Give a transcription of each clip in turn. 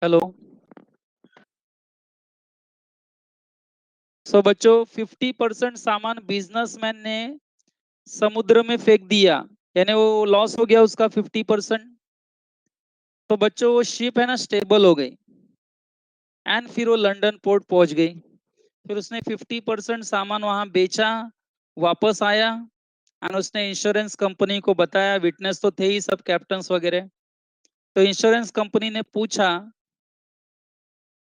Hello. सो बच्चों 50% सामान businessman ने समुद्र में फेंक दिया, यानी वो लॉस हो गया उसका 50%। तो बच्चों वो शिप है ना स्टेबल हो गई एंड फिर वो लंदन पोर्ट पहुंच गई। फिर उसने 50% सामान वहां बेचा, वापस आया एंड उसने इंश्योरेंस कंपनी को बताया। विटनेस तो थे ही सब, कैप्टन्स वगैरह। तो इंश्योरेंस कंपनी ने पूछा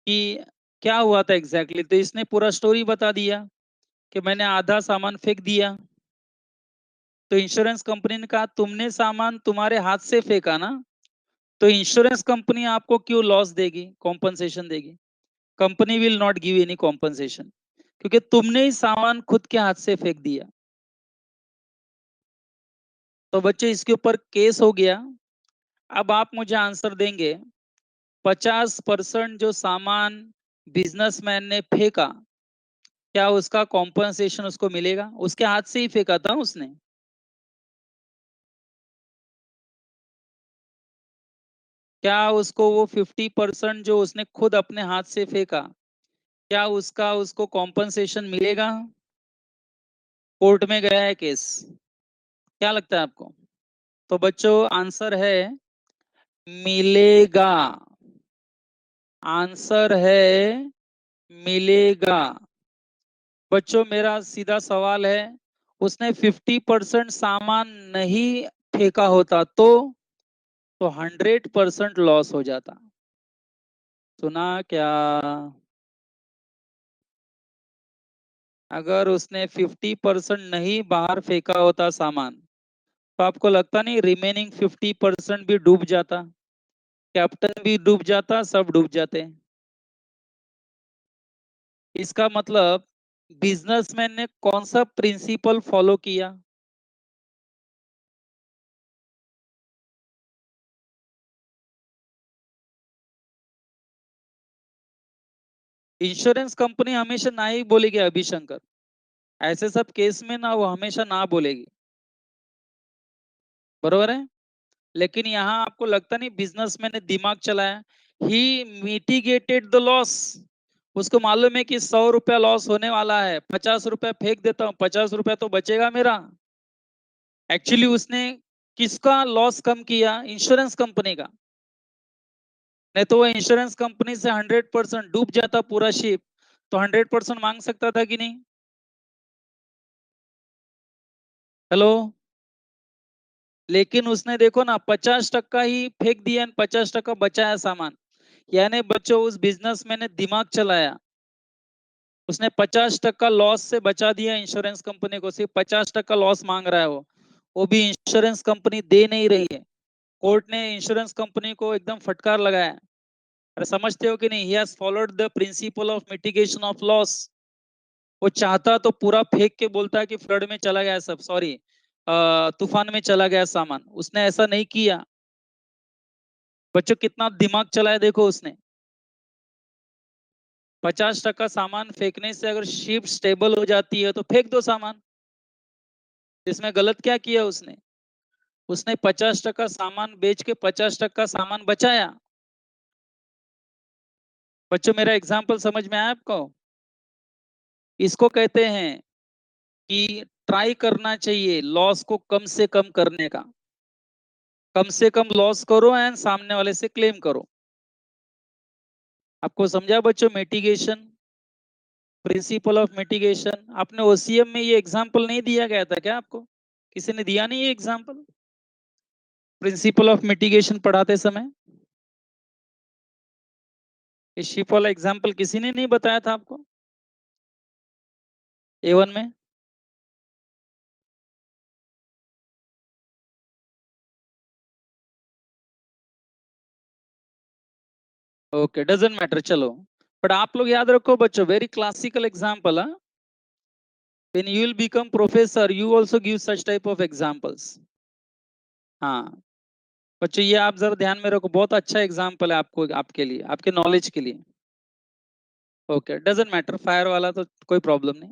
कि क्या हुआ था एग्जैक्टली तो इसने पूरा स्टोरी बता दिया कि मैंने आधा सामान फेंक दिया। तो इंश्योरेंस कंपनी ने कहा तुमने सामान तुम्हारे हाथ से फेंका ना, तो इंश्योरेंस कंपनी आपको क्यों लॉस देगी, कॉम्पनसेशन देगी? Company will not give any compensation, क्योंकि तुमने ही सामान खुद के हाथ से फेंक दिया। तो बच्चे इसके ऊपर केस हो गया। अब आप मुझे आंसर देंगे, 50% जो सामान बिजनेसमैन ने फेंका, क्या उसका कॉम्पनसेशन उसको मिलेगा? उसके हाथ से ही फेंका था उसने। क्या उसको वो 50% जो उसने खुद अपने हाथ से फेंका, क्या उसका उसको कॉम्पनसेशन मिलेगा? कोर्ट में गया है केस। क्या लगता है आपको? तो बच्चों आंसर है मिलेगा। आंसर है मिलेगा। बच्चों मेरा सीधा सवाल है, उसने 50% सामान नहीं फेंका होता तो 100% लॉस हो जाता। सुना क्या? अगर उसने 50% नहीं बाहर फेंका होता सामान, तो आपको लगता नहीं रिमेनिंग 50% भी डूब जाता? कैप्टन भी डूब जाता, सब डूब जाते। इसका मतलब बिजनेसमैन ने कौन सा प्रिंसिपल फॉलो किया? इंश्योरेंस कंपनी हमेशा ना ही बोलेगी अभिशंकर, ऐसे सब केस में ना वो हमेशा ना बोलेगी, बरोबर है। लेकिन यहाँ आपको लगता नहीं बिजनेसमैन ने दिमाग चलाया? ही मिटिगेटेड द लॉस। उसको मालूम है कि 100 रुपया लॉस होने वाला है, 50 रुपया फेंक देता हूँ, 50 रुपया तो बचेगा मेरा। एक्चुअली उसने किसका लॉस कम किया? इंश्योरेंस कंपनी का। नहीं तो वो इंश्योरेंस कंपनी से 100% डूब जाता पूरा शिप, तो 100% मांग सकता था कि नहीं? हेलो। लेकिन उसने देखो ना 50% ही फेंक दिया, 50% बचाया सामान। यानी बच्चों उस बिजनेसमैन ने दिमाग चलाया। उसने 50% लॉस से बचा दिया इंश्योरेंस कंपनी को। सिर्फ 50% लॉस मांग रहा है वो भी इंश्योरेंस कंपनी दे नहीं रही है। कोर्ट ने इंश्योरेंस कंपनी को एकदम फटकार लगाया। अरे समझते हो कि नहीं? He has followed the principle of mitigation of loss. वो चाहता तो पूरा फेंक के बोलता है कि फ्लड में चला गया सब, सॉरी तूफान में चला गया सामान। उसने ऐसा नहीं किया। बच्चों कितना दिमाग चलाया देखो उसने। 50% सामान फेंकने से अगर शिप स्टेबल हो जाती है तो फेंक दो सामान। इसमें गलत क्या किया उसने? उसने 50% सामान बेच के 50% सामान बचाया। बच्चों मेरा एग्जाम्पल समझ में आया आपको? इसको कहते हैं कि ट्राई करना चाहिए लॉस को कम से कम करने का। कम से कम लॉस करो एंड सामने वाले से क्लेम करो। आपको समझा बच्चों? Mitigation, principle of mitigation. आपने ओसीएम में ये एग्जाम्पल नहीं दिया गया था क्या आपको? किसी ने दिया नहीं ये एग्जाम्पल, प्रिंसिपल ऑफ मिटिगेशन पढ़ाते समय? ये शिप वाला एग्जाम्पल किसी ने नहीं बताया था आपको A1 में? ओके, डजेंट मैटर, चलो। बट आप लोग याद रखो बच्चों, वेरी क्लासिकल एग्जाम्पल है। When you will become professor you also give such type of examples. हाँ बच्चों, ये आप जरा ध्यान में रखो, बहुत अच्छा एग्जाम्पल है आपको, आपके लिए, आपके नॉलेज के लिए। ओके, डजेंट मैटर, फायर वाला तो कोई प्रॉब्लम नहीं।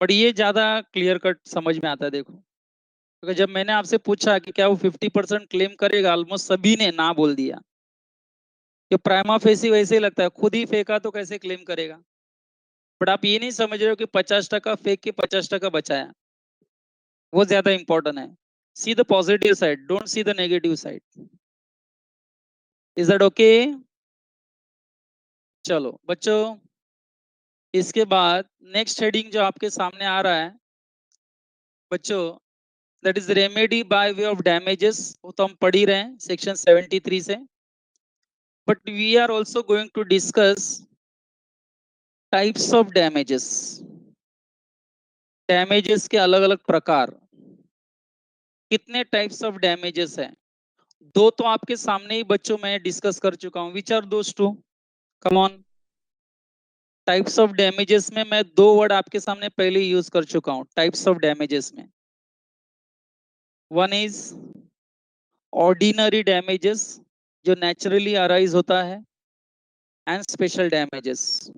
बट ये ज्यादा क्लियर कट समझ में आता है देखो, क्योंकि जब मैंने आपसे पूछा कि क्या वो 50% क्लेम करेगा, ऑलमोस्ट सभी ने ना बोल दिया। ये प्राइमा फेसी वैसे ही लगता है, खुद ही फेंका तो कैसे क्लेम करेगा। बट आप ये नहीं समझ रहे हो कि 50% फेंक के 50% बचाया, वो ज्यादा इंपॉर्टेंट है। See the positive side, don't see the negative side. Is that okay? चलो बच्चों, इसके बाद नेक्स्ट हेडिंग जो आपके सामने आ रहा है बच्चों, that is remedy by way of damages. वो तो हम पढ़ ही रहे हैं सेक्शन 73 से, but we are also going to discuss types of damages. Damages के अलग अलग प्रकार, कितने टाइप्स ऑफ डैमेजेस हैं? दो तो आपके सामने ही बच्चों मैं डिस्कस कर चुका हूं, which are those two? Come on. Types of damages में मैं दो वर्ड आपके सामने पहले ही यूज कर चुका हूं टाइप्स ऑफ डैमेजेस में। वन इज ऑर्डिनरी डैमेजेस, जो नेचुरली अराइज होता है, and special damages.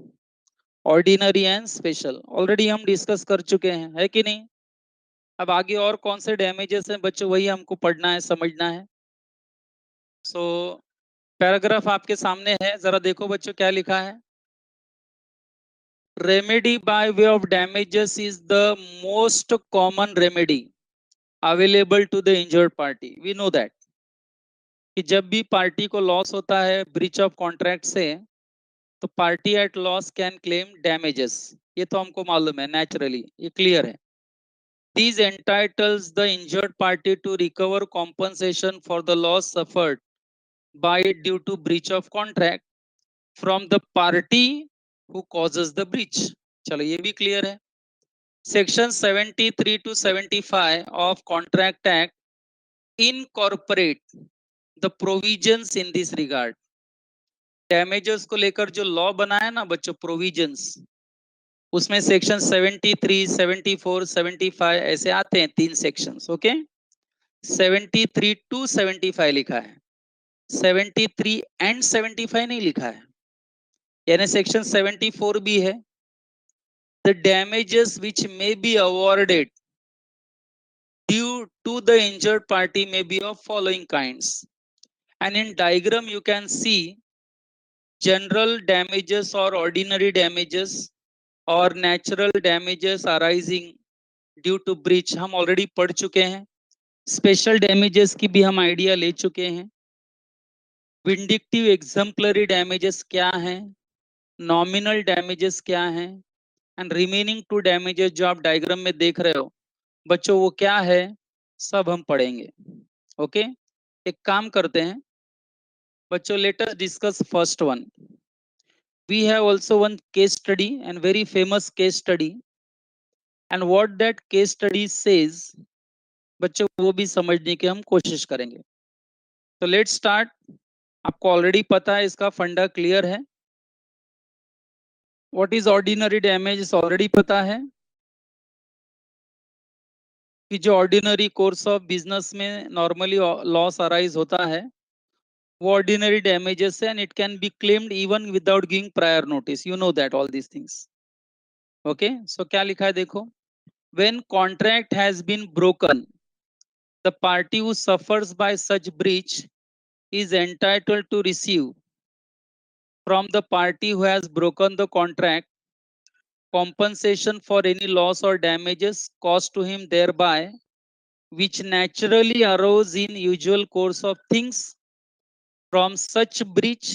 Ordinary and special already हम डिस्कस कर चुके हैं, है कि नहीं? अब आगे और कौन से डैमेजेस हैं बच्चों, वही हमको पढ़ना है, समझना है। सो पैराग्राफ आपके सामने है, जरा देखो बच्चों क्या लिखा है। Remedy by way of damages is the most common remedy available to the injured party. We know that कि जब भी पार्टी को लॉस होता है ब्रीच ऑफ कॉन्ट्रैक्ट से, तो party at loss can claim damages. ये तो हमको मालूम है, नेचुरली ये क्लियर है। These entitles the injured party to recover compensation for the loss suffered by it due to breach of contract from the party who causes the breach. चलो ये भी क्लियर है। Section 73 to 75 of Contract Act incorporate the provisions in this regard. Damages को लेकर जो law बना है ना बच्चों, प्रोविजंस, उसमें सेक्शन 73, 74, 75 ऐसे आते हैं, तीन सेक्शंस। ओके, 73 टू 75 लिखा है, 73 एंड 75 नहीं लिखा है, यानी सेक्शन 74 भी है। The damages which may be awarded due to the injured party may be of following kinds, and in diagram you can see general damages और ऑर्डिनरी डैमेजेस और natural damages arising due to breach हम already पढ़ चुके हैं। Special damages की भी हम idea ले चुके हैं। विंडिक्टिव एग्जाम्पलरी डैमेजेस क्या हैं, नॉमिनल डैमेजेस क्या हैं, एंड रिमेनिंग टू डैमेजेस जो आप डायग्राम में देख रहे हो बच्चों, वो क्या है, सब हम पढ़ेंगे। ओके, एक काम करते हैं बच्चों, let us discuss first one. We have also one case study and very famous case study, and what that case study says बच्चों वो भी समझने की हम कोशिश करेंगे। तो लेट्स स्टार्ट। आपको ऑलरेडी पता है, इसका फंडा क्लियर है। What is ordinary damage already पता है कि जो ऑर्डिनरी कोर्स ऑफ बिजनेस में नॉर्मली लॉस अराइज होता है वो ऑर्डिनरी डैमेजेस है, and it can be claimed even without giving prior notice. You know that all these things. Okay, so क्या लिखा है देखो। When contract has been broken, the party who suffers by such breach is entitled to receive from the party who has broken the contract compensation for any loss or damages caused to him thereby, which naturally arose in usual course of things from such breach,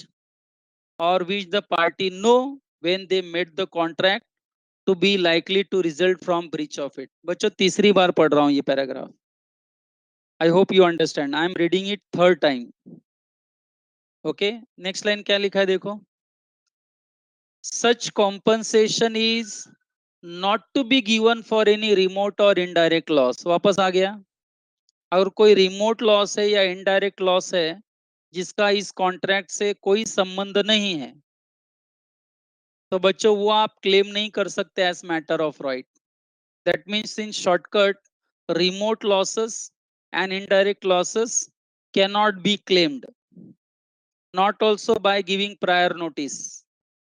or which the party know when they made the contract to be likely to result from breach of it। बच्चों तीसरी बार पढ़ रहा हूं ये paragraph. I hope you understand, I am reading it third time. Okay, next line क्या लिखा है देखो। Such compensation is not to be given for any remote or indirect loss। वापस आ गया, अगर कोई रिमोट लॉस है या इनडायरेक्ट लॉस है जिसका इस कॉन्ट्रैक्ट से कोई संबंध नहीं है, तो बच्चों वो आप क्लेम नहीं कर सकते as matter of right. That means in shortcut, remote losses and indirect losses cannot be claimed, not also by giving prior notice,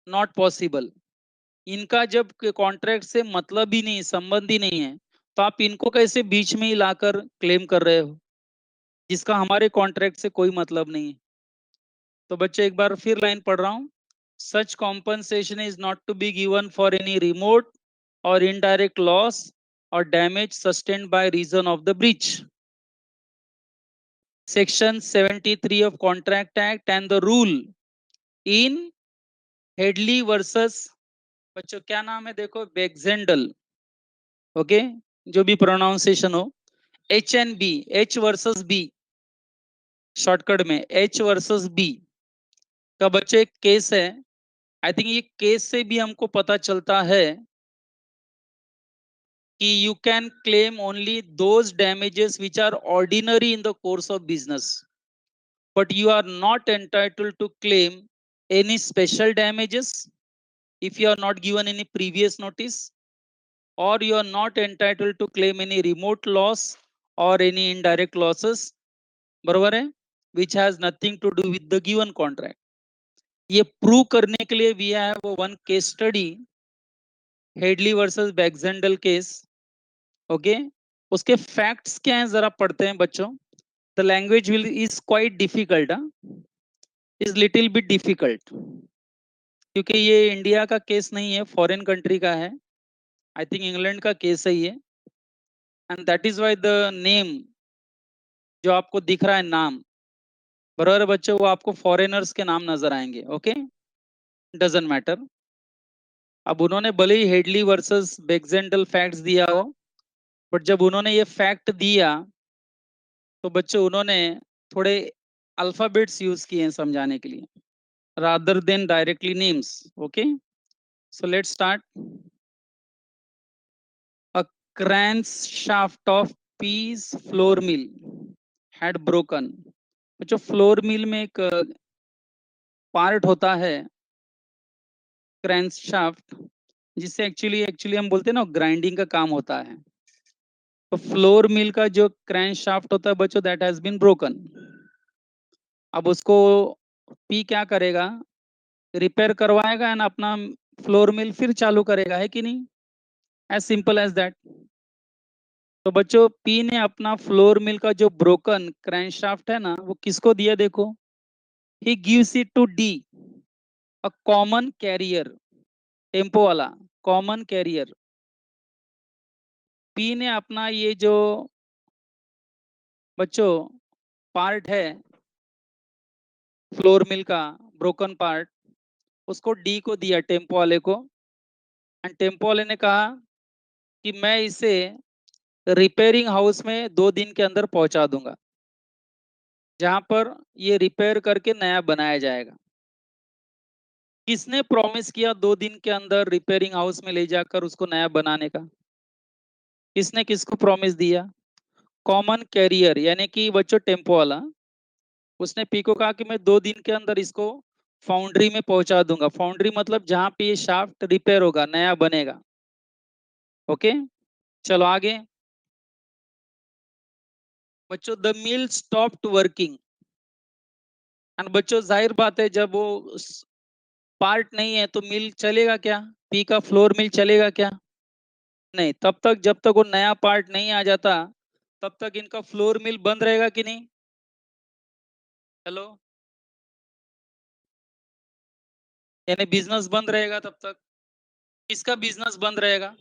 not possible. इनका जब कॉन्ट्रैक्ट से मतलब ही नहीं, संबंध ही नहीं है, तो आप इनको कैसे बीच में ही लाकर क्लेम कर रहे हो जिसका हमारे कॉन्ट्रैक्ट से कोई मतलब नहीं है। तो बच्चे एक बार फिर लाइन पढ़ रहा हूं। Such compensation is not to be given for any remote और indirect loss or damage sustained by reason of the breach. Section 73 of Contract Act and the rule in Headley versus, बच्चों क्या नाम है देखो, बेक्सेंडल, okay, जो भी pronunciation हो, H and B, H versus B, shortcut में एच वर्सेस बी का बच्चे एक केस है। आई थिंक ये केस से भी हमको पता चलता है कि you can claim only those damages which are ordinary in the course of business, but you are not entitled to claim any special damages if you are not given any previous notice, or you are not entitled to claim any remote loss or any indirect losses, बरोबर है, which has nothing to do with the given contract. ये prove करने के लिए we have one case study, Hadley versus Baxendale case, okay. उसके facts क्या हैं जरा पढ़ते हैं बच्चों। The language will is quite difficult, is little bit difficult, क्योंकि ये इंडिया का केस नहीं है, फॉरेन कंट्री का है, आई थिंक इंग्लैंड का केस है ये, and that is why the name जो आपको दिख रहा है नाम, बराबर बच्चों, वो आपको फॉरेनर्स के नाम नजर आएंगे, ओके, डजंट मैटर। अब उन्होंने भले ही हेडली वर्सेस बेक्सेंडल फैक्ट्स दिया हो, बट जब उन्होंने ये फैक्ट दिया तो बच्चों उन्होंने थोड़े अल्फाबेट्स यूज किए हैं समझाने के लिए, rather than directly names, okay. So let's start. A crankshaft of Pease floor mill had broken. जो फ्लोर मिल में एक पार्ट होता है क्रैंकशाफ्ट, जिससे एक्चुअली एक्चुअली हम बोलते हैं ना ग्राइंडिंग का काम होता है, तो फ्लोर मिल का जो क्रैंकशाफ्ट होता है बच्चों, दैट हैज बीन ब्रोकन। अब उसको पी क्या करेगा, रिपेयर करवाएगा एंड अपना फ्लोर मिल फिर चालू करेगा, है कि नहीं, एज सिंपल एज दैट। तो बच्चों पी ने अपना फ्लोर मिल का जो ब्रोकन क्रैंकशाफ्ट है ना, वो किसको दिया देखो, he gives it to D, a common carrier, tempo वाला कॉमन कैरियर। पी ने अपना ये जो बच्चों पार्ट है फ्लोर मिल का ब्रोकन पार्ट, उसको डी को दिया, टेम्पो वाले को, एंड टेम्पो वाले ने कहा कि मैं इसे रिपेयरिंग हाउस में 2 दिन के अंदर पहुंचा दूंगा, जहां पर ये रिपेयर करके नया बनाया जाएगा। किसने प्रॉमिस किया 2 दिन के अंदर रिपेयरिंग हाउस में ले जाकर उसको नया बनाने का, किसने किसको प्रॉमिस दिया, कॉमन कैरियर यानी कि बच्चों टेम्पो वाला। उसने पी को कहा कि मैं 2 दिन के अंदर इसको फाउंड्री में पहुंचा दूंगा, फाउंड्री मतलब जहां पे ये शाफ्ट रिपेयर होगा, नया बनेगा, ओके। चलो आगे बच्चों, the mill stopped working, and बच्चों जाहिर बात है जब वो पार्ट नहीं है तो मिल चलेगा क्या, पी का फ्लोर मिल चलेगा क्या, नहीं, तब तक जब तक वो नया पार्ट नहीं आ जाता तब तक इनका फ्लोर मिल बंद रहेगा कि नहीं, हेलो, यानी बिजनेस बंद रहेगा तब तक, किसका बिजनेस बंद रहेगा,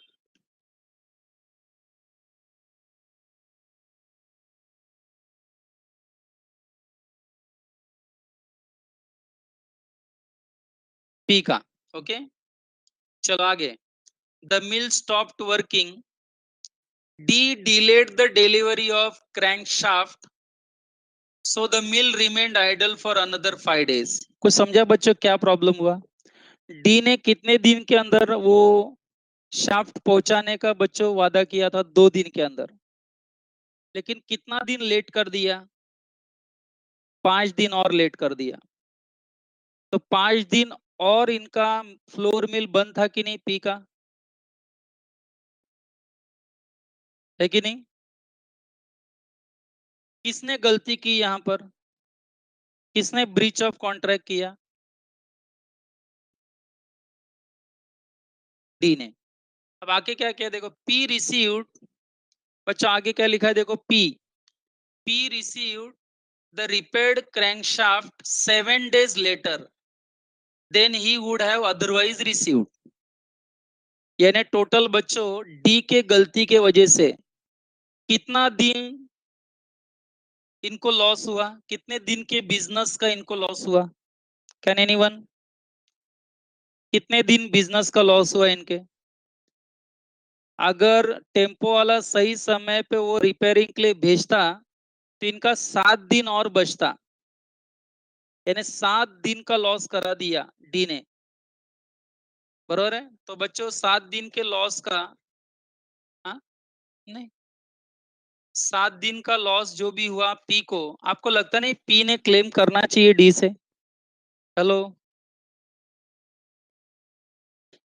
पी का, ओके। चलो आगे, the mill stopped working, D delayed the delivery of crankshaft, so the mill remained idle for another 5 days। कुछ समझा बच्चों क्या प्रॉब्लम हुआ, डी ने कितने दिन के अंदर वो शाफ्ट पहुंचाने का बच्चों वादा किया था, 2 दिन के अंदर, लेकिन कितना दिन लेट कर दिया, 5 दिन और लेट कर दिया। तो 5 दिन और इनका फ्लोर मिल बंद था कि नहीं, पी का, है कि नहीं, किसने गलती की यहाँ पर, किसने ब्रीच ऑफ कॉन्ट्रैक्ट किया, डी ने। अब आगे क्या किया देखो, पी रिसीव्ड, बच्चा आगे क्या लिखा है देखो, P, P received the repaired crankshaft 7 days later than he would have otherwise received. यानी टोटल बच्चों डी के गलती के वजह से कितना दिन इनको लॉस हुआ, कितने दिन के बिजनेस का इनको लॉस हुआ? Can anyone? कितने दिन बिजनेस का लॉस हुआ इनके? अगर टेम्पो वाला सही समय पे वो रिपेयरिंग के लिए भेजता तो इनका 7 दिन और बचता, यानी 7 दिन का लॉस करा दिया डी ने, बरोबर है? तो बच्चों 7 दिन के लॉस का, हाँ नहीं, 7 दिन का लॉस जो भी हुआ पी को, आपको लगता नहीं पी ने क्लेम करना चाहिए डी से? हेलो?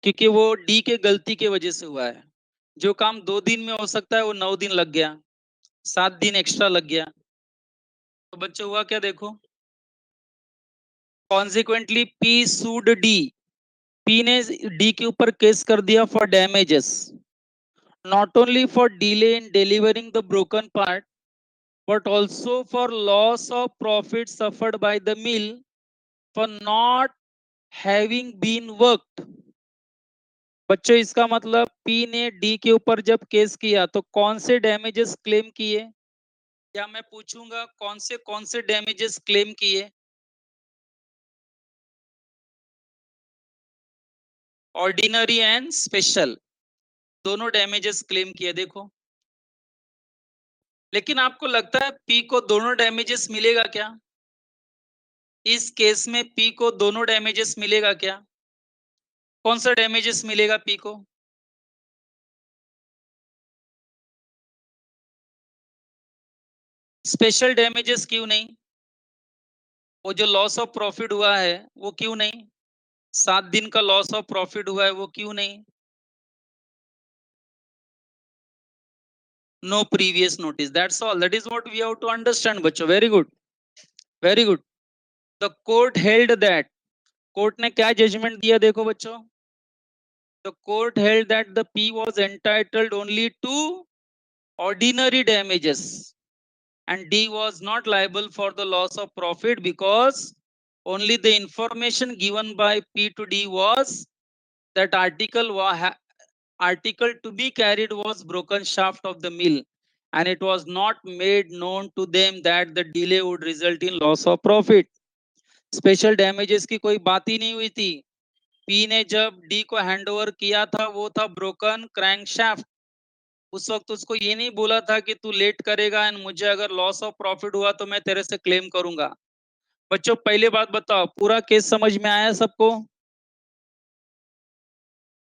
क्योंकि वो डी के गलती के वजह से हुआ है। जो काम 2 दिन में हो सकता है वो 9 दिन लग गया, 7 दिन एक्स्ट्रा लग गया। तो बच्चों हुआ क्या देखो, कॉन्सिक्वेंटली पी सूड डी, पी ने डी के ऊपर केस कर दिया for damages, not only for delay in delivering the broken part but also for loss of profit suffered by the mill for not having been worked। बच्चों इसका मतलब P ने D के ऊपर जब केस किया तो कौन से डैमेजेस क्लेम किए, या मैं पूछूंगा कौन से डैमेजेस क्लेम किए? ऑर्डिनरी एंड स्पेशल, दोनों डैमेजेस क्लेम किए देखो। लेकिन आपको लगता है पी को दोनों डैमेजेस मिलेगा क्या? इस केस में पी को दोनों डैमेजेस मिलेगा क्या? कौन सा डैमेजेस मिलेगा पी को? स्पेशल डैमेजेस क्यों नहीं? वो जो लॉस ऑफ प्रॉफिट हुआ है वो क्यों नहीं? 7 दिन का लॉस ऑफ प्रॉफिट हुआ है वो क्यों नहीं? No previous notice, that's all, that is what we have to understand बच्चों। Very good, very good. The court held that, court ने क्या जजमेंट दिया देखो बच्चों, the court held that the P was entitled only to ordinary damages and D was not liable for the loss of profit because only the information given by P to D was that article to be carried was broken shaft of the mill and it was not made known to them that the delay would result in loss of profit। Special damages की कोई बात ही नहीं हुई थी। P ने जब D को handover किया था वो था ब्रोकन क्रैंकशाफ्ट, उस वक्त उसको ये नहीं बोला था कि तू लेट करेगा एंड मुझे अगर लॉस ऑफ प्रॉफिट हुआ तो मैं तेरे से क्लेम करूंगा। बच्चों पहले बात बताओ, पूरा केस समझ में आया सबको?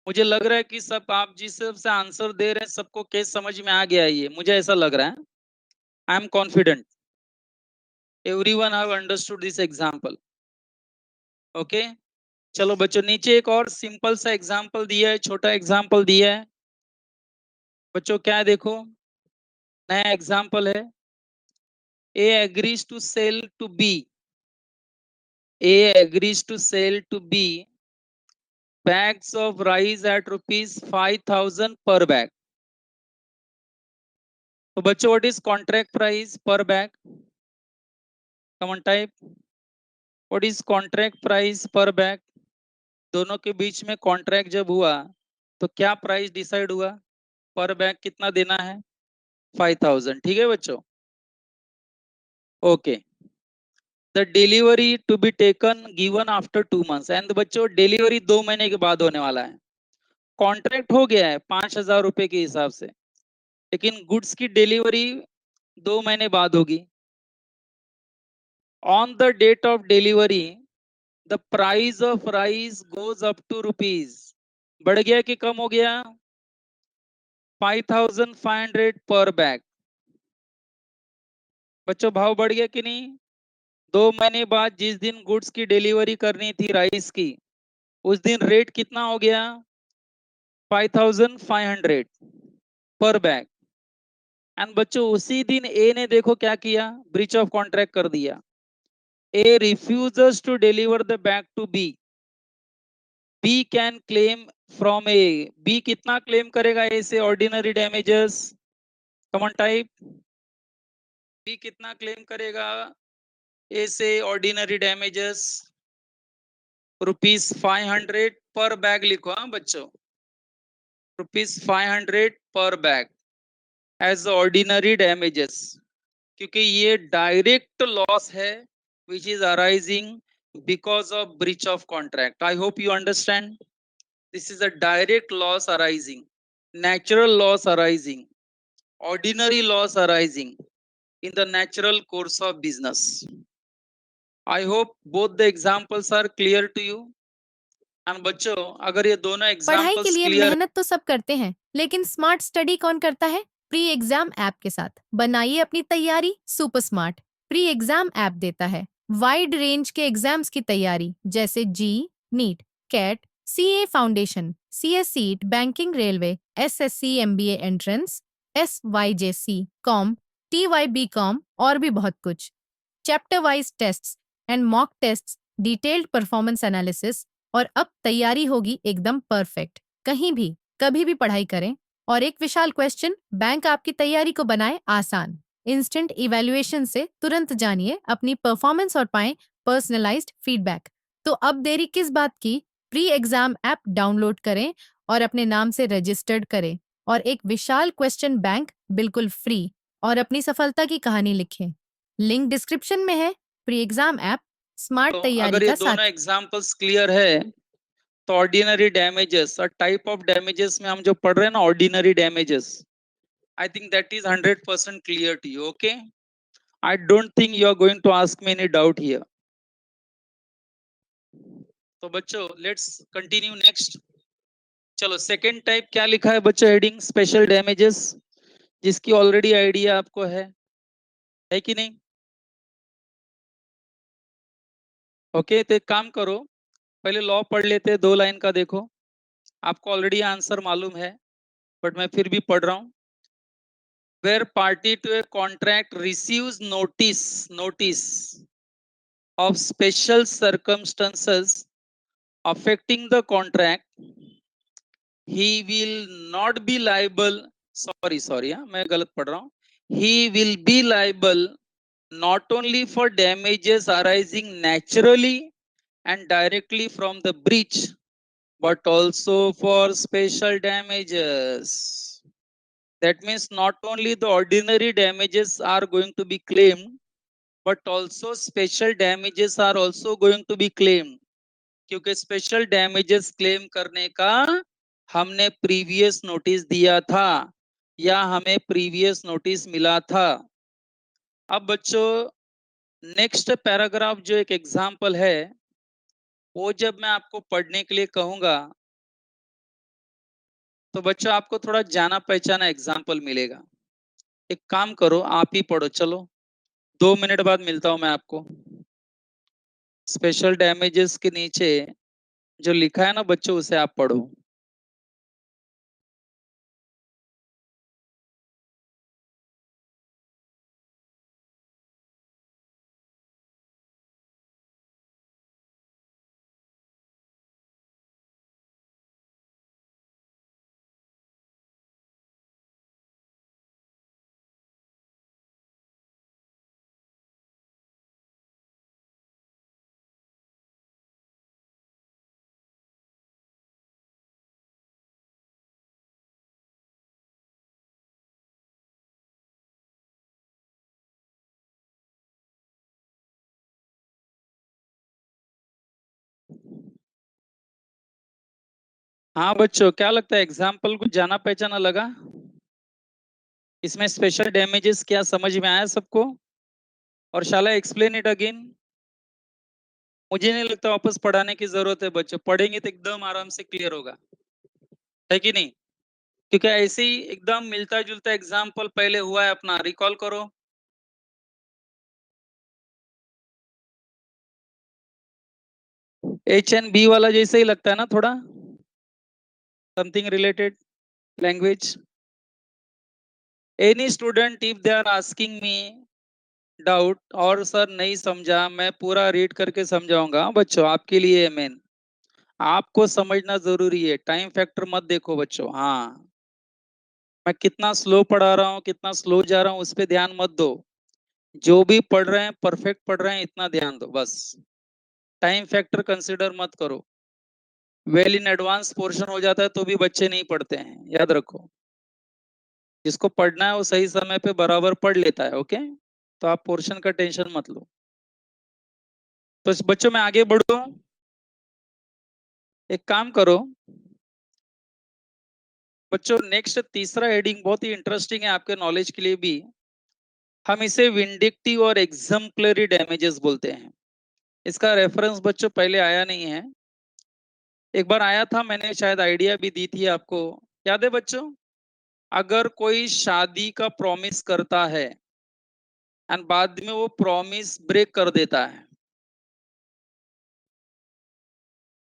मुझे लग रहा है कि सब आप जिस हिसाब से आंसर दे रहे हैं सबको केस समझ में आ गया है, ये मुझे ऐसा लग रहा है। I am confident everyone have understood this example. Okay, चलो बच्चों नीचे एक और सिंपल सा एग्जांपल दिया है, छोटा एग्जांपल दिया है बच्चों। क्या है देखो, नया एग्जांपल है। A agrees to sell to B, A agrees to sell to B bags of rice at rupees 5,000 per bag। तो बच्चों व्हाट इज कॉन्ट्रैक्ट प्राइस पर bag? Come on type, what is contract price पर bag? दोनों के बीच में contract जब हुआ तो क्या प्राइस डिसाइड हुआ? पर बैग कितना देना है? 5,000। ठीक है बच्चों, okay. The delivery to be taken given after 2 months, and बच्चों डिलीवरी 2 महीने के बाद होने वाला है। कॉन्ट्रैक्ट हो गया है 5,000 रुपए के हिसाब से, लेकिन गुड्स की डिलीवरी 2 महीने बाद होगी। On the date of delivery, the price of rice goes up to rupees, बढ़ गया कि कम हो गया? 5,500 पर बैग। बच्चों भाव बढ़ गया कि नहीं? 2 महीने बाद जिस दिन गुड्स की डिलीवरी करनी थी राइस की, उस दिन रेट कितना हो गया? 5,500 पर बैग। एंड बच्चों उसी दिन ए ने देखो क्या किया, ब्रीच ऑफ कॉन्ट्रैक्ट कर दिया। A refuses to deliver the bag to B, B can claim from A, B कितना क्लेम करेगा ए से ordinary damages? Common type, B कितना क्लेम करेगा? ए से ऑर्डिनरी डैमेजेस ₹500 पर बैग लिखो। हाँ बच्चों, ₹500 पर बैग एज ऑर्डिनरी डैमेजेस, क्योंकि ये डायरेक्ट लॉस है which is arising because of breach of contract. I hope you understand. This is a direct loss arising, natural loss arising, ordinary loss arising in the natural course of business. I hope both the examples are clear to you. And बच्चों, अगर ये दोनों पढ़ाई के examples लिए clear मेहनत तो सब करते हैं, लेकिन स्मार्ट स्टडी कौन करता है? प्री एग्जाम ऐप के साथ बनाइए अपनी तैयारी super smart. Pre exam app देता है वाइड रेंज के एग्जाम्स की तैयारी, जैसे JEE, NEET, CAT, CA foundation, CS CET, banking, railway, SSC, MBA entrance, SYJC, com, TYB com और भी बहुत कुछ। Chapter wise tests and mock tests, detailed performance analysis, और अब तैयारी होगी एकदम परफेक्ट। कहीं भी कभी भी पढ़ाई करें। और एक विशाल क्वेश्चन बैंक आपकी तैयारी को बनाए आसान। इंस्टेंट इवैल्यूएशन से तुरंत जानिए अपनी परफॉर्मेंस और पाएं पर्सनलाइज्ड फीडबैक। तो अब देरी किस बात की? प्री एग्जाम ऐप डाउनलोड करें और अपने नाम से रजिस्टर्ड करें और एक विशाल क्वेश्चन बैंक बिल्कुल फ्री और अपनी सफलता की कहानी लिखें। लिंक डिस्क्रिप्शन में है। प्री एग्जाम ऐप स्मार्ट तो तैयारी अगर ये का दोनों साथ। एग्जाम्पल्स क्लियर है, तो ऑर्डिनरी डैमेजेस और टाइप ऑफ डैमेजेस में हम जो पढ़ रहे हैं ना, ordinary damages, I think that is 100% clear to you. Okay, I don't think you are going to ask me any doubt here. तो बच्चों, लेट्स कंटिन्यू नेक्स्ट। चलो, सेकेंड टाइप क्या लिखा है बच्चों? हेडिंग स्पेशल डैमेजेस, जिसकी ऑलरेडी आइडिया आपको है कि नहीं? ओके, तो एक काम करो, पहले लॉ पढ़ लेते हैं, 2 लाइन का देखो। आपको ऑलरेडी आंसर मालूम है, बट मैं फिर भी पढ़ रहा हूं। Where party to a contract receives notice of special circumstances affecting the contract, he will not be liable, sorry हाँ, मैं गलत पढ़ रहा हूँ। He will be liable not only for damages arising naturally and directly from the breach, but also for special damages. That means not only the ordinary damages are going to be claimed, but also special damages are also going to be claimed, क्योंकि special damages claim करने का हमने previous notice दिया था या हमें previous notice मिला था। अब बच्चों, नेक्स्ट पैराग्राफ जो एक एग्जाम्पल है, वो जब मैं आपको पढ़ने के लिए कहूंगा, तो बच्चों आपको थोड़ा जाना पहचाना एग्जाम्पल मिलेगा। एक काम करो, आप ही पढ़ो। चलो, 2 मिनट बाद मिलता हूं मैं आपको। स्पेशल डैमेजेस के नीचे जो लिखा है ना बच्चों, उसे आप पढ़ो। हाँ बच्चों, क्या लगता है, एग्जाम्पल कुछ जाना पहचाना लगा? इसमें स्पेशल डैमेजेस क्या समझ में आया सबको? और शाला एक्सप्लेन इट अगेन। मुझे नहीं लगता वापस पढ़ाने की जरूरत है बच्चों, पढ़ेंगे तो एकदम आराम से क्लियर होगा, है कि नहीं? क्योंकि ऐसे ही एकदम मिलता जुलता एग्जाम्पल पहले हुआ है अपना, रिकॉल करो। HNB वाला जैसे ही लगता है ना, थोड़ा something related language. Any student if they are asking me doubt, और सर नहीं समझा, मैं पूरा रीड करके समझाऊंगा बच्चों, आपके लिए मेन। आपको समझना जरूरी है, टाइम फैक्टर मत देखो बच्चों। हाँ, मैं कितना स्लो पढ़ा रहा हूँ, कितना स्लो जा रहा हूँ, उस पर ध्यान मत दो। जो भी पढ़ रहे हैं परफेक्ट पढ़ रहे हैं, इतना ध्यान दो बस। टाइम फैक्टर कंसिडर मत करो। वेल इन एडवांस पोर्शन हो जाता है तो भी बच्चे नहीं पढ़ते हैं, याद रखो। जिसको पढ़ना है वो सही समय पे बराबर पढ़ लेता है, ओके। तो आप पोर्शन का टेंशन मत लो। तो इस बच्चों में आगे बढ़ो। एक काम करो बच्चों, नेक्स्ट तीसरा हेडिंग बहुत ही इंटरेस्टिंग है आपके नॉलेज के लिए भी। हम इसे विंडिक्टिव और एग्जाम्पलरी डैमेजेस बोलते हैं। इसका रेफरेंस बच्चों पहले आया नहीं है, एक बार आया था, मैंने शायद आइडिया भी दी थी आपको। याद है बच्चों? अगर कोई शादी का प्रॉमिस करता है एंड बाद में वो प्रॉमिस ब्रेक कर देता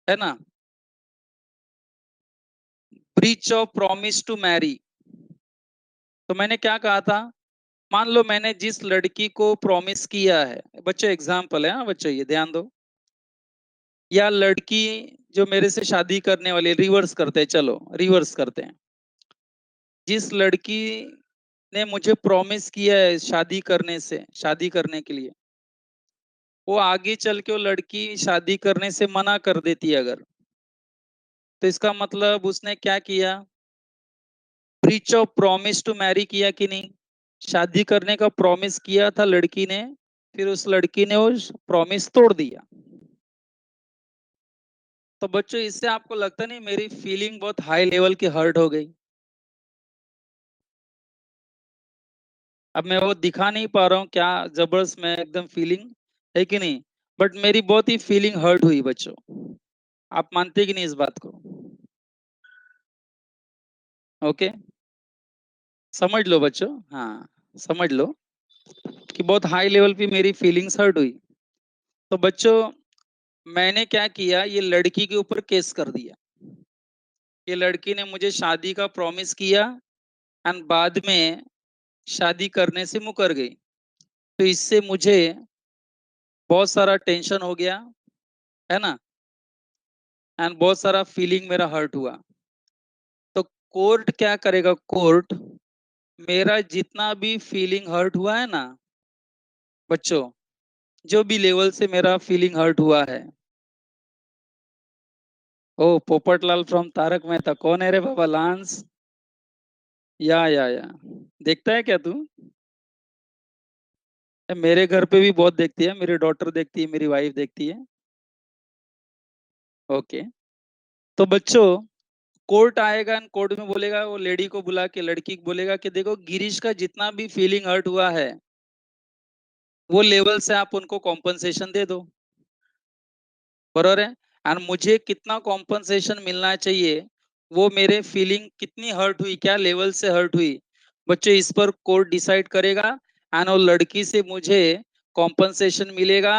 है ना, breach of promise to marry. तो मैंने क्या कहा था, मान लो मैंने जिस लड़की को प्रॉमिस किया है, बच्चों एग्जाम्पल है, हाँ बच्चों ये ध्यान दो, या लड़की जो मेरे से शादी करने वाली, रिवर्स करते हैं, चलो रिवर्स करते हैं। जिस लड़की ने मुझे प्रॉमिस किया है शादी करने के लिए, वो आगे चल के वो लड़की शादी करने से मना कर देती है अगर, तो इसका मतलब उसने क्या किया, breach of promise to marry किया कि नहीं। शादी करने का प्रॉमिस किया था लड़की ने, फिर उस लड़की ने उस प्रॉमिस तोड़ दिया। तो बच्चों इससे आपको लगता नहीं मेरी फीलिंग बहुत हाई लेवल की हर्ट हो गई। अब मैं वो दिखा नहीं पा रहा हूँ क्या जबरदस्त मैं एकदम फीलिंग है कि नहीं, बट मेरी बहुत ही फीलिंग हर्ट हुई बच्चों। आप मानते कि नहीं इस बात को? ओके, समझ लो बच्चों, हाँ समझ लो कि बहुत हाई लेवल पे मेरी फीलिंग्स हर्ट हुई। तो बच्चों मैंने क्या किया, ये लड़की के ऊपर केस कर दिया। ये लड़की ने मुझे शादी का प्रॉमिस किया एंड बाद में शादी करने से मुकर गई। तो इससे मुझे बहुत सारा टेंशन हो गया, है ना, एंड बहुत सारा फीलिंग मेरा हर्ट हुआ। तो कोर्ट क्या करेगा, कोर्ट मेरा जितना भी फीलिंग हर्ट हुआ है ना बच्चों, जो भी लेवल से मेरा फीलिंग हर्ट हुआ है। ओ पोपटलाल फ्रॉम तारक मेहता, कौन है रे बाबा, लांस? या देखता है क्या तू? मेरे घर पे भी बहुत देखती है, मेरी डॉटर देखती है, मेरी वाइफ देखती है। ओके, तो बच्चों कोर्ट आएगा एंड कोर्ट में बोलेगा, वो लेडी को बुला के लड़की को बोलेगा कि देखो गिरीश का जितना भी फीलिंग हर्ट हुआ है वो लेवल से आप उनको कॉम्पनसेशन दे दो, बरोबर है। और मुझे कितना कॉम्पनसेशन मिलना चाहिए, वो मेरे फीलिंग कितनी हर्ट हुई, क्या लेवल से हर्ट हुई, बच्चे इस पर कोर्ट डिसाइड करेगा। एंड वो लड़की से मुझे कॉम्पनसेशन मिलेगा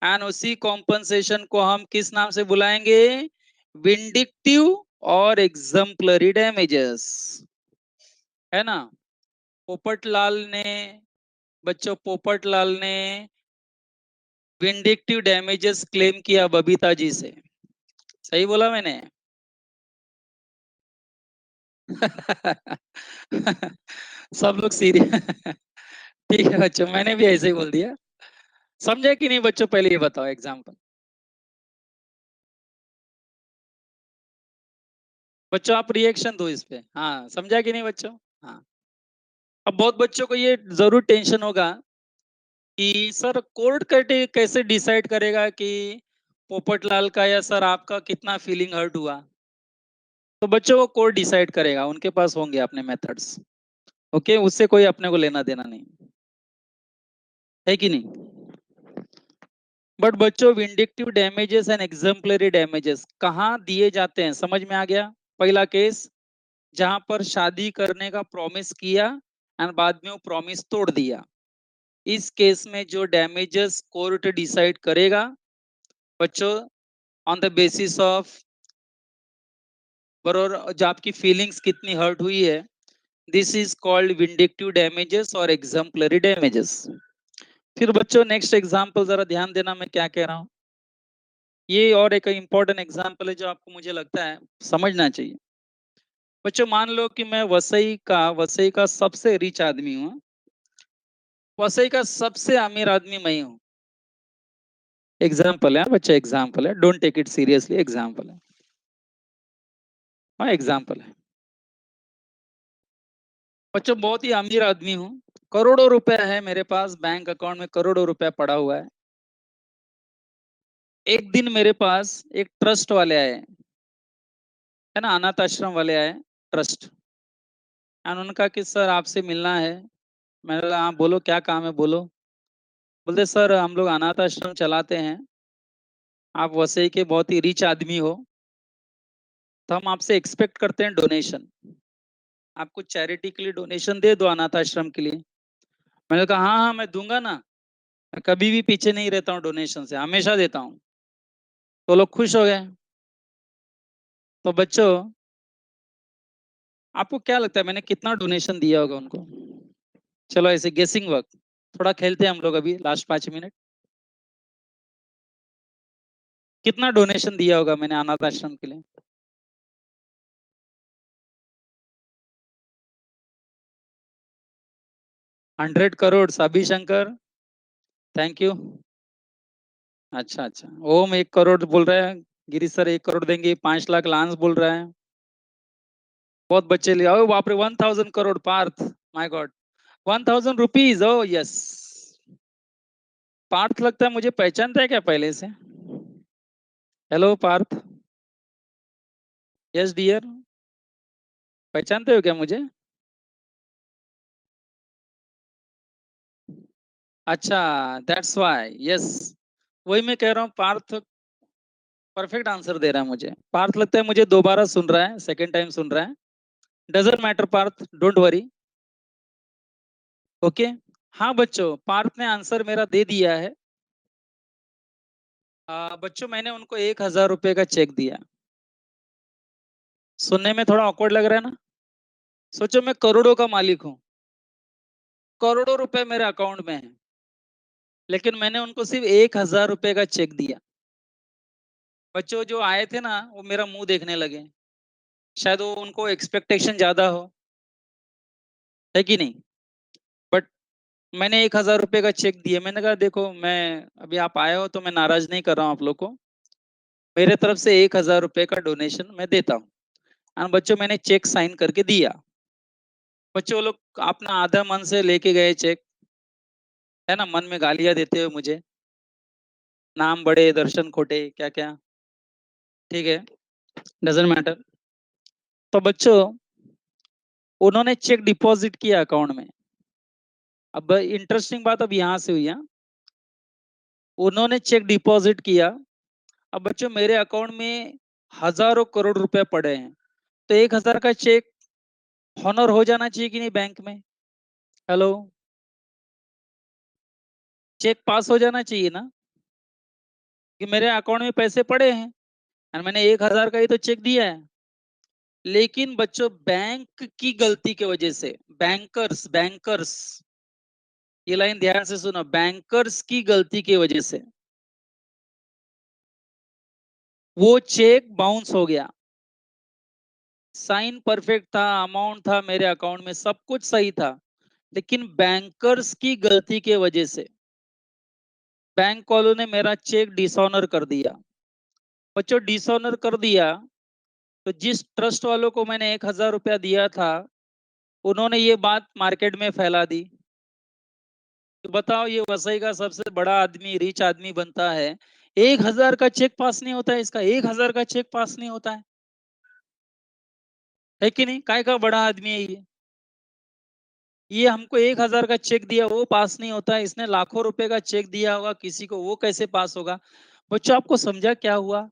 एंड उसी कॉम्पनसेशन को हम किस नाम से बुलाएंगे, विंडिक्टिव और एग्जम्पलरी डैमेजेस, है ना। पोपटलाल ने, बच्चों पोपटलाल ने विंडिक्टिव डैमेजेस क्लेम किया बबीता जी से, सही बोला मैंने? सब लोग सीरियस। ठीक है बच्चों, मैंने भी ऐसे ही बोल दिया। समझे कि नहीं बच्चों, पहले ये बताओ एग्जाम्पल। बच्चों आप रिएक्शन दो इस पे, हाँ समझा कि नहीं बच्चों? हाँ। अब बहुत बच्चों को ये जरूर टेंशन होगा कि सर कोर्ट कैसे डिसाइड करेगा कि पोपटलाल का या सर आपका कितना फीलिंग हर्ट हुआ। तो बच्चों को कोर्ट डिसाइड करेगा, उनके पास होंगे अपने मेथड्स, ओके, उससे कोई अपने को लेना देना नहीं है कि नहीं। बट बच्चों vindictive damages and exemplary damages कहाँ दिए जाते हैं, समझ में आ गया? पहला केस, जहां पर शादी करने का प्रॉमिस किया एंड बाद में वो प्रॉमिस तोड़ दिया, इस केस में जो डैमेजेस कोर्ट डिसाइड करेगा बच्चों, ऑन द बेसिस ऑफ बरोबर जो आपकी फीलिंग्स कितनी हर्ट हुई है, this is called vindictive damages और एग्जाम्पलरी डैमेजेस। फिर बच्चों नेक्स्ट एग्जाम्पल जरा ध्यान देना मैं क्या कह रहा हूँ। ये और एक इम्पोर्टेंट एग्जाम्पल है जो आपको मुझे लगता है समझना चाहिए। बच्चों मान लो कि मैं वसई का सबसे रिच आदमी हूँ, वसई का सबसे अमीर आदमी मैं ही हूँ। एग्जाम्पल है बच्चा, एग्जाम्पल है, don't take it seriously, example है। हाँ एग्जाम्पल है बच्चों, बहुत ही अमीर आदमी हूँ। करोड़ों रुपए है मेरे पास, बैंक अकाउंट में करोड़ों रुपया पड़ा हुआ है। एक दिन मेरे पास एक ट्रस्ट वाले आए, है ना, अनाथ आश्रम वाले आए, ट्रस्ट। उन्होंने कहा कि सर आपसे मिलना है। मैंने बोला हाँ बोलो क्या काम है बोलो। बोलते सर हम लोग अनाथ आश्रम चलाते हैं, आप वसई के बहुत ही रिच आदमी हो, तो हम आपसे एक्सपेक्ट करते हैं डोनेशन। आप कुछ चैरिटी के लिए डोनेशन दे दो अनाथ आश्रम के लिए। मैंने कहा हाँ हाँ मैं दूंगा ना, मैं कभी भी पीछे नहीं रहता हूँ डोनेशन से, हमेशा देता हूँ। तो लोग खुश हो गए। तो बच्चों आपको क्या लगता है मैंने कितना डोनेशन दिया होगा उनको? चलो ऐसे गेसिंग वर्क थोड़ा खेलते हैं हम लोग अभी लास्ट 5 मिनट। कितना डोनेशन दिया होगा मैंने अनाथ आश्रम के लिए? 100 करोड़, अभी शंकर। Thank you. अच्छा अच्छा, ओम 1 करोड़ बोल रहे हैं। गिरीश सर 1 करोड़ देंगे, 5 लाख लांस बोल रहा है। बहुत बच्चे ले आओ, बाप रे 1000 crore Parth. My god, 1000 rupees, oh yes. Parth लगता है मुझे पहचानता है क्या पहले से? हेलो पार्थ। यस डियर, पहचानते हो क्या मुझे? अच्छा, दैट्स वाई, यस। वही मैं कह रहा हूँ, पार्थ परफेक्ट आंसर दे रहा है मुझे। पार्थ लगता है मुझे दोबारा सुन रहा है, सेकंड टाइम सुन रहा है। Doesn't matter Parth, don't worry. Okay. हाँ बच्चों, पार्थ ने आंसर मेरा दे दिया है। बच्चों मैंने उनको 1000 रुपये का चेक दिया। सुनने में थोड़ा ऑकवर्ड लग रहा है ना? सोचो मैं करोड़ों का मालिक हूँ, करोड़ों रुपए मेरे अकाउंट में है, लेकिन मैंने उनको सिर्फ 1000 रुपये का चेक दिया। बच्चों जो आए थे ना वो मेरा मुंह देखने लगे, शायद वो उनको एक्सपेक्टेशन ज्यादा हो, है कि नहीं? बट मैंने 1000 रुपये का चेक दिया। मैंने कहा देखो मैं, अभी आप आए हो तो मैं नाराज नहीं कर रहा हूँ आप लोग को, मेरे तरफ से 1000 रुपये का डोनेशन मैं देता हूँ। और बच्चों मैंने चेक साइन करके दिया। बच्चों वो लोग अपना आधा मन से लेके गए चेक, है ना, मन में गालियां देते हुए मुझे, नाम बड़े दर्शन खोटे क्या क्या। ठीक है, डजेंट मैटर। तो बच्चों उन्होंने चेक डिपॉजिट किया अकाउंट में। अब इंटरेस्टिंग बात अब यहाँ से हुई है। उन्होंने चेक डिपॉजिट किया। अब बच्चों मेरे अकाउंट में हजारों करोड़ रुपए पड़े हैं, तो 1000 का चेक हॉनर हो जाना चाहिए कि नहीं बैंक में? हेलो, चेक पास हो जाना चाहिए ना, कि मेरे अकाउंट में पैसे पड़े हैं और मैंने 1000 का ही तो चेक दिया है। लेकिन बच्चों बैंक की गलती की वजह से, बैंकर्स बैंकर्स, ये लाइन ध्यान से सुनो, बैंकर्स की गलती की वजह से वो चेक बाउंस हो गया। साइन परफेक्ट था, अमाउंट था मेरे अकाउंट में, सब कुछ सही था, लेकिन बैंकर्स की गलती की वजह से बैंक वालों ने मेरा चेक डिसऑनर कर दिया। बच्चों डिसऑनर कर दिया, तो जिस ट्रस्ट वालों को मैंने 1000 रुपया दिया था, उन्होंने ये बात मार्केट में फैला दी। तो बताओ ये वसई का सबसे बड़ा आदमी, रिच आदमी बनता है, 1000 का चेक पास नहीं होता है, इसका 1000 का चेक पास नहीं होता है कि नहीं? काय का बड़ा आदमी है ये हमको 1000 का चेक दिया वो पास नहीं होता है, इसने लाखों रुपए का चेक दिया होगा किसी को, वो कैसे पास होगा? बच्चों आपको समझा क्या हुआ?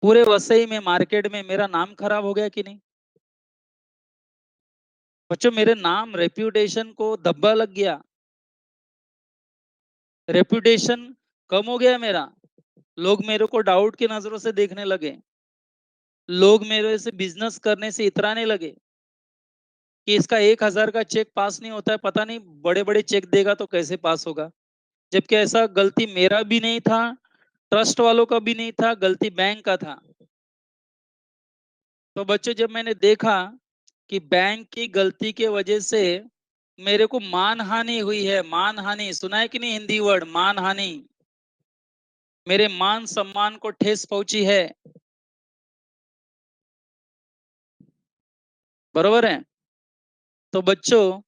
पूरे वसई में, मार्केट में मेरा नाम खराब हो गया कि नहीं? बच्चों मेरे नाम, रेप्यूटेशन को धब्बा लग गया, रेप्यूटेशन कम हो गया मेरा। लोग मेरे को डाउट की नजरों से देखने लगे, लोग मेरे से बिजनेस करने से इतराने लगे कि इसका 1000 का चेक पास नहीं होता है, पता नहीं बड़े बड़े चेक देगा तो कैसे पास होगा। जबकि ऐसा गलती मेरा भी नहीं था, ट्रस्ट वालों का भी नहीं था, गलती बैंक का था। तो बच्चों जब मैंने देखा कि बैंक की गलती के वजह से मेरे को मानहानि हुई है, मानहानि सुना है कि नहीं हिंदी वर्ड मानहानि, मेरे मान सम्मान को ठेस पहुंची है, बरोबर है। तो बच्चों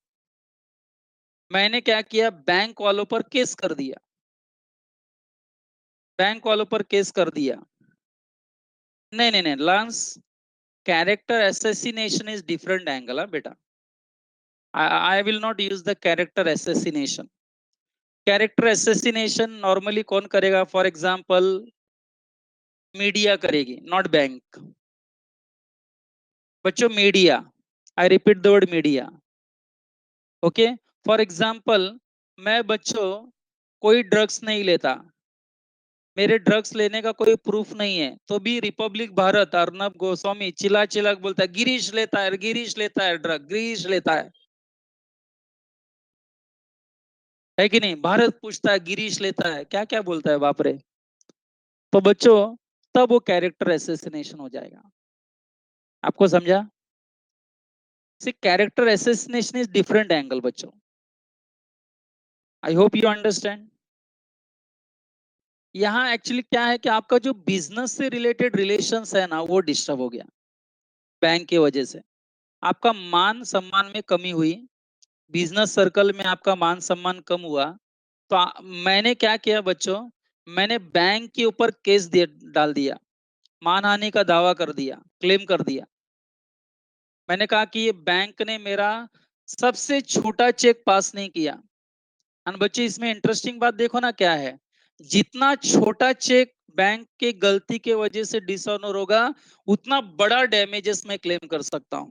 मैंने क्या किया, बैंक वालों पर केस कर दिया, बैंक वालों पर केस कर दिया। नहीं नहीं नहीं lance, character assassination is different angle है बेटा। I will not use the character assassination. Character assassination normally कौन करेगा, फॉर एग्जांपल मीडिया करेगी, नॉट बैंक। बच्चों media, I repeat the word media, okay. For example मैं बच्चों कोई ड्रग्स नहीं लेता, मेरे ड्रग्स लेने का कोई प्रूफ नहीं है, तो भी रिपब्लिक भारत अर्नब गोस्वामी चिल्ला चिल्ला के बोलता है गिरीश लेता है, गिरीश लेता है ड्रग, गिरीश लेता है कि नहीं। भारत पूछता है गिरीश लेता है, क्या क्या बोलता है बाप रे। तो बच्चों तब वो कैरेक्टर एसेसिनेशन हो जाएगा। आपको समझा? See character assassination is different angle बच्चों। I hope you understand. यहाँ एक्चुअली क्या है कि आपका जो बिजनेस से रिलेटेड रिलेशंस है ना वो डिस्टर्ब हो गया बैंक की वजह से, आपका मान सम्मान में कमी हुई, बिजनेस सर्कल में आपका मान सम्मान कम हुआ। तो मैंने क्या किया बच्चों, मैंने बैंक के ऊपर केस डाल दिया, मानहानि का दावा कर दिया, क्लेम कर दिया। मैंने कहा कि ये बैंक ने मेरा सबसे छोटा चेक पास नहीं किया। और बच्चे इसमें इंटरेस्टिंग बात देखो ना क्या है, जितना छोटा चेक बैंक के गलती के वजह से डिसऑनर होगा उतना बड़ा डैमेजेस मैं क्लेम कर सकता हूं।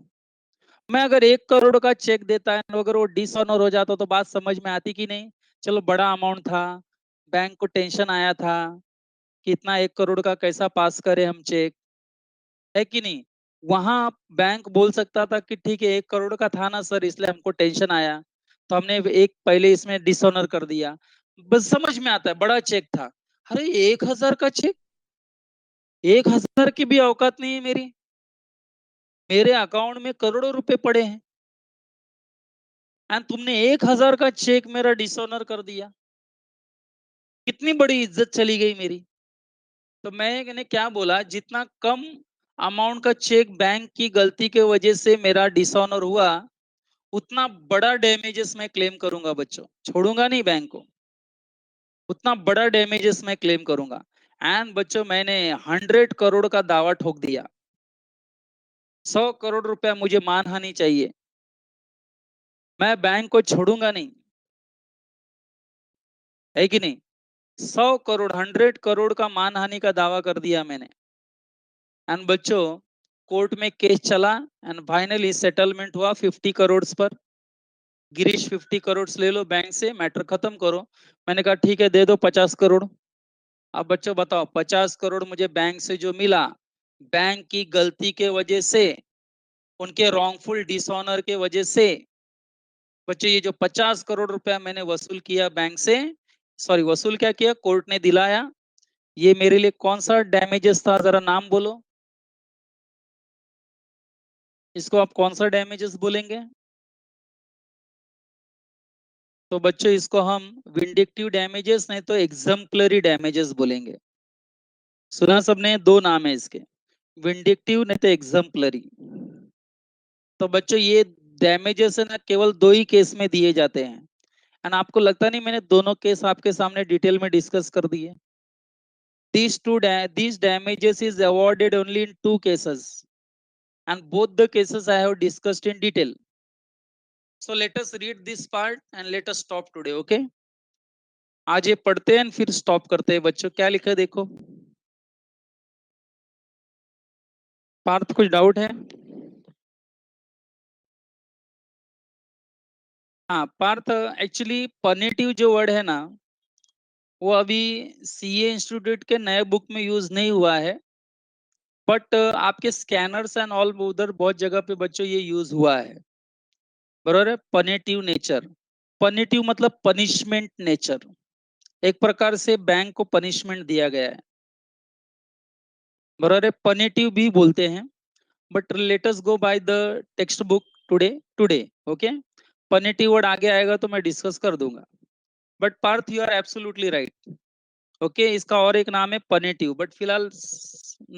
मैं अगर 1 करोड़ का चेक देता है अगर वो डिसऑनर हो जाता तो बात समझ में आती कि नहीं। चलो बड़ा अमाउंट था, बैंक को टेंशन आया था कि इतना 1 करोड़ का कैसा पास करे हम चेक, है कि नहीं। वहां बैंक बोल सकता था कि ठीक है 1 करोड़ का था ना सर इसलिए हमको टेंशन आया तो हमने एक पहले इसमें डिसऑनर कर दिया। बस समझ में आता है बड़ा चेक था। अरे 1,000 का चेक, 1,000 की भी औकात नहीं है मेरी, मेरे अकाउंट में करोड़ों रुपए पड़े हैं एंड तुमने 1,000 का चेक मेरा डिसऑनर कर दिया, कितनी बड़ी इज्जत चली गई मेरी। तो मैंने क्या बोला, जितना कम अमाउंट का चेक बैंक की गलती के वजह से मेरा डिसऑनर हुआ उतना बड़ा डैमेजेस मैं क्लेम करूंगा बच्चों, छोड़ूंगा नहीं बैंक को, उतना बड़ा डैमेजेस मैं क्लेम करूंगा। एंड बच्चों मैंने 100 करोड़ का दावा ठोक दिया, 100 करोड़ रुपया मुझे मानहानि चाहिए, मैं बैंक को छोड़ूंगा नहीं, है कि नहीं। 100 करोड़, 100 करोड़ का मानहानि का दावा कर दिया मैंने। एंड बच्चों कोर्ट में केस चला एंड फाइनली सेटलमेंट हुआ 50 करोड़ पर। गिरीश 50 करोड़ ले लो बैंक से, मैटर खत्म करो। मैंने कहा ठीक है दे दो 50 करोड़। अब बच्चों बताओ 50 करोड़ मुझे बैंक से जो मिला, बैंक की गलती के वजह से, उनके रॉन्गफुल डिसऑनर के वजह से, बच्चों ये जो 50 करोड़ रुपया मैंने वसूल किया बैंक से, सॉरी वसूल क्या किया कोर्ट ने दिलाया, ये मेरे लिए कौन सा डैमेजेस था जरा नाम बोलो, इसको आप कौन सा डैमेजेस बोलेंगे। तो बच्चों इसको हम विंडिक्टिव डैमेजेस नहीं तो एग्जाम्पलरी डैमेजेस बोलेंगे। सुना सबने, दो नाम है इसके, विंडिक्टिव नहीं तो एग्जाम्पलरी। तो बच्चों ये डैमेजेस है ना केवल दो ही केस में दिए जाते हैं एंड आपको लगता नहीं मैंने दोनों केस आपके सामने डिटेल में डिस्कस कर दिए। These damages is awarded only in 2 cases and both the cases I have discussed in detail. So let us read this part and let us stop today, okay? आज ये पढ़ते हैं फिर स्टॉप करते हैं बच्चों, क्या लिखा है देखो। पार्थ कुछ डाउट है? हाँ पार्थ, एक्चुअली पर्नेटिव जो वर्ड है ना वो अभी सीए इंस्टीट्यूट के नए बुक में यूज नहीं हुआ है, बट आपके स्कैनर्स एंड ऑल उधर बहुत जगह पे बच्चों ये यूज हुआ है, बरोबर है। पनेटिव नेचर, पनेटिव मतलब पनिशमेंट नेचर, एक प्रकार से बैंक को पनिशमेंट दिया गया है, बरोबर है। पनेटिव भी बोलते हैं but let us go by the text book today, okay. Punitive word आगे आएगा तो मैं डिस्कस कर दूंगा, but Parth you are absolutely right. Okay, इसका और एक नाम है पनेटिव, बट फिलहाल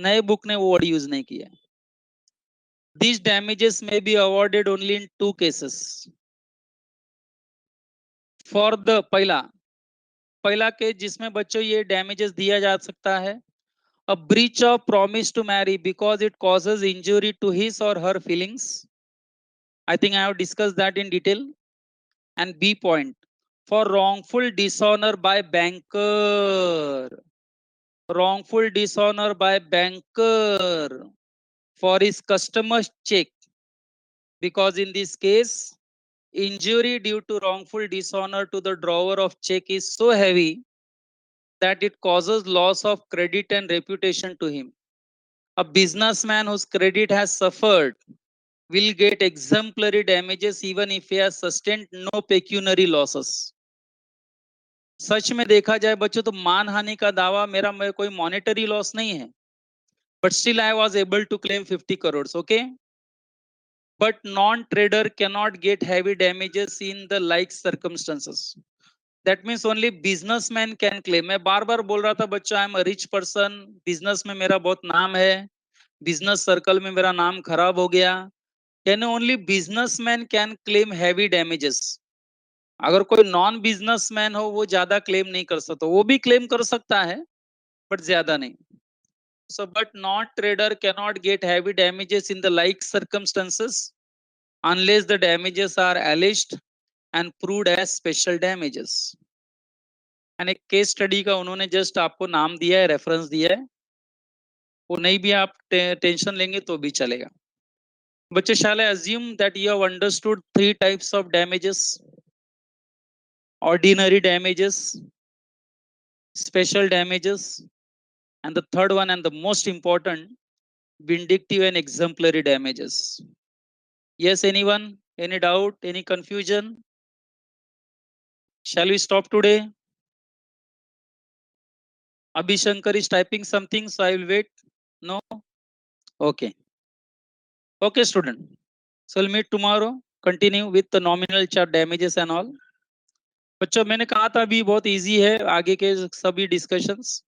नए बुक ने वो वर्ड यूज नहीं किया। These damages may be awarded only in two cases. For the पहला केस जिसमें बच्चों ये डैमेजेस दिया जा सकता है, a breach of promise to marry because it causes injury to his or her feelings. I think I have discussed that in detail. And B point, for wrongful dishonor by banker, wrongful dishonor by banker for his customer's check, because in this case injury due to wrongful dishonor to the drawer of check is so heavy that it causes loss of credit and reputation to him. A businessman whose credit has suffered will get exemplary damages even if he has sustained no pecuniary losses. सच में देखा जाए बच्चों तो मानहानि का दावा मेरा कोई मॉनेटरी लॉस नहीं है, but still I was able to claim 50 crore. Okay, but non-trader cannot get heavy damages in the like circumstances. That means only businessman can claim. मैं बार बार बोल रहा था बच्चा, I am a rich person, business में मेरा बहुत नाम है, बिजनेस सर्कल में मेरा नाम खराब हो गया, यानी only businessman can claim heavy damages. अगर कोई नॉन बिजनेसमैन हो वो ज्यादा क्लेम नहीं कर सकता, वो भी क्लेम कर सकता है बट ज्यादा नहीं. So but non-trader cannot get heavy damages in the like circumstances unless the damages are alleged and proved as special damages. And एक केस स्टडी का उन्होंने जस्ट आपको नाम दिया है, रेफरेंस दिया है, वो नहीं भी आप टेंशन लेंगे तो भी चलेगा. बच्चे, shall I assume that you have understood three types of damages? Ordinary damages, special damages, and the third one and the most important, vindictive and exemplary damages. Yes, anyone? Any doubt? Any confusion? Shall we stop today? Abhishankar is typing something, so I will wait. No? Okay. Okay, student. So we'll meet tomorrow. Continue with the nominal chart damages and all. बच्चों मैंने कहा था अभी बहुत easy है, आगे के सभी डिस्कशंस,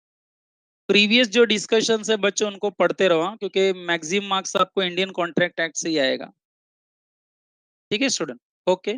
प्रीवियस जो डिस्कशंस है बच्चों उनको पढ़ते रहो, क्योंकि मैक्सिमम मार्क्स आपको इंडियन कॉन्ट्रैक्ट एक्ट से ही आएगा. ठीक है स्टूडेंट? ओके.